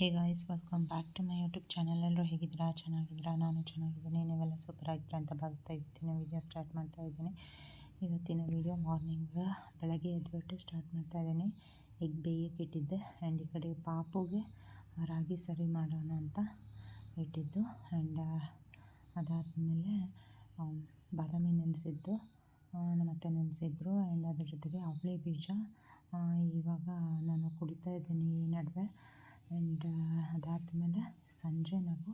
Hey guys, welcome back to my YouTube channel. ಎಲ್ಲರೂ ಹೇಗಿದ್ದೀರಾ? ಚೆನ್ನಾಗಿದ್ದೀರಾ? ನಾನು ಚೆನ್ನಾಗಿದ್ದೀನಿ. ನೀವೆಲ್ಲ ಸೂಪರ್ ಆಗಿದ್ದೀರಾ ಅಂತ ಭಾವಿಸ್ತಾ ಇವತ್ತಿನ ವೀಡಿಯೋ ಸ್ಟಾರ್ಟ್ ಮಾಡ್ತಾ ಇದ್ದೀನಿ. ಇವತ್ತಿನ ವೀಡಿಯೋ ಮಾರ್ನಿಂಗ್ ಬೆಳಗ್ಗೆ ಎದ್ಬಿಟ್ಟು ಸ್ಟಾರ್ಟ್ ಮಾಡ್ತಾ ಇದ್ದೀನಿ. ಎಗ್ ಬೇಯಕ್ಕೆ ಇಟ್ಟಿದ್ದೆ ಆ್ಯಂಡ್ ಈ ಕಡೆ ಪಾಪುಗೆ ರಾಗಿ ಸರಿ ಮಾಡೋಣ ಅಂತ ಇಟ್ಟಿದ್ದು. ಆ್ಯಂಡ್ ಅದಾದಮೇಲೆ ಬಾದಾಮಿ ನೆನೆಸಿದ್ದು ಮತ್ತು ನೆನೆಸಿದ್ರು. ಆ್ಯಂಡ್ ಅದ್ರ ಜೊತೆಗೆ ಅವಳಿ ಬೀಜ ಇವಾಗ ನಾನು ಕುಡಿತಾ ಇದ್ದೀನಿ ಈ ನಡುವೆ. ಆ್ಯಂಡ್ ಅದಾದಮೇಲೆ ಸಂಜೆ ನಾವು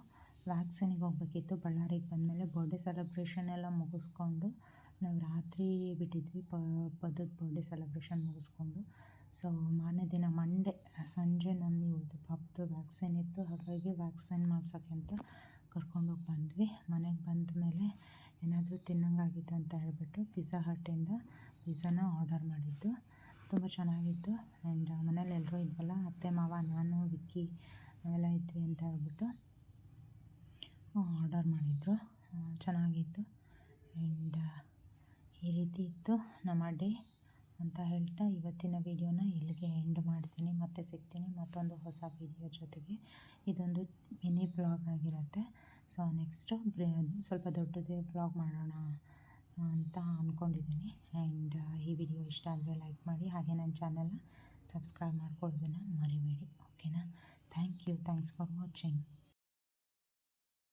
ವ್ಯಾಕ್ಸಿನಿಗೆ ಹೋಗ್ಬೇಕಿತ್ತು. ಬಳ್ಳಾರಿಗೆ ಬಂದಮೇಲೆ ಬರ್ಡೇ ಸೆಲೆಬ್ರೇಷನ್ ಎಲ್ಲ ಮುಗಿಸ್ಕೊಂಡು ನಾವು ರಾತ್ರಿ ಬಿಟ್ಟಿದ್ವಿ. ಪದದ ಬರ್ಡೇ ಸೆಲೆಬ್ರೇಷನ್ ಮುಗಿಸ್ಕೊಂಡು ಸೊ ಮಾರನೇ ದಿನ ಮಂಡೇ ಸಂಜೆ ನಾನು ಇವತ್ತು ಪಾಪದ್ದು ವ್ಯಾಕ್ಸಿನ್ ಇತ್ತು, ಹಾಗಾಗಿ ವ್ಯಾಕ್ಸಿನ್ ಮಾಡ್ಸೋಕ್ಕೆ ಅಂತ ಕರ್ಕೊಂಡೋಗಿ ಬಂದ್ವಿ. ಮನೆಗೆ ಬಂದ ಮೇಲೆ ಏನಾದರೂ ತಿನ್ನಂಗಾಗಿತ್ತು ಅಂತ ಹೇಳಿಬಿಟ್ಟು ಪಿಜ್ಜಾ ಹಟ್ಟಿಂದ ಪಿಜ್ಜಾನ ಆರ್ಡರ್ ಮಾಡಿದ್ದು. ತುಂಬ ಚೆನ್ನಾಗಿತ್ತು. ಆ್ಯಂಡ್ ಮನೇಲಿ ಎಲ್ಲರೂ ಇದ್ವಲ್ಲ, ಅತ್ತೆ ಮಾವ ನಾನು ವಿಕ್ಕಿ ನಾವೆಲ್ಲ ಇದ್ವಿ ಅಂತ ಹೇಳ್ಬಿಟ್ಟು ಆರ್ಡರ್ ಮಾಡಿದ್ರು. ಚೆನ್ನಾಗಿತ್ತು. ಆ್ಯಂಡ್ ಈ ರೀತಿ ಇತ್ತು ನಮ್ಮ ಡೇ ಅಂತ ಹೇಳ್ತಾ ಇವತ್ತಿನ ವೀಡಿಯೋನ ಇಲ್ಲಿಗೆ ಎಂಡ್ ಮಾಡ್ತೀನಿ. ಮತ್ತೆ ಸಿಗ್ತೀನಿ ಮತ್ತೊಂದು ಹೊಸ ವೀಡಿಯೋ ಜೊತೆಗೆ. ಇದೊಂದು ಮಿನಿ ಬ್ಲಾಗ್ ಆಗಿರುತ್ತೆ. ಸೊ ನೆಕ್ಸ್ಟು ಸ್ವಲ್ಪ ದೊಡ್ಡದೇ ಬ್ಲಾಗ್ ಮಾಡೋಣ ಅಂತ ಅಂದ್ಕೊಂಡಿದ್ದೀನಿ. ಆ್ಯಂಡ್ ಈ ವಿಡಿಯೋ ಇಷ್ಟ ಆದರೆ ಲೈಕ್ ಮಾಡಿ, ಹಾಗೆ ನನ್ನ ಚಾನಲ್ನ ಸಬ್ಸ್ಕ್ರೈಬ್ ಮಾಡ್ಕೊಳ್ಳೋದನ್ನು ಮರಿಬೇಡಿ. ಓಕೆನಾ? Thanks for watching.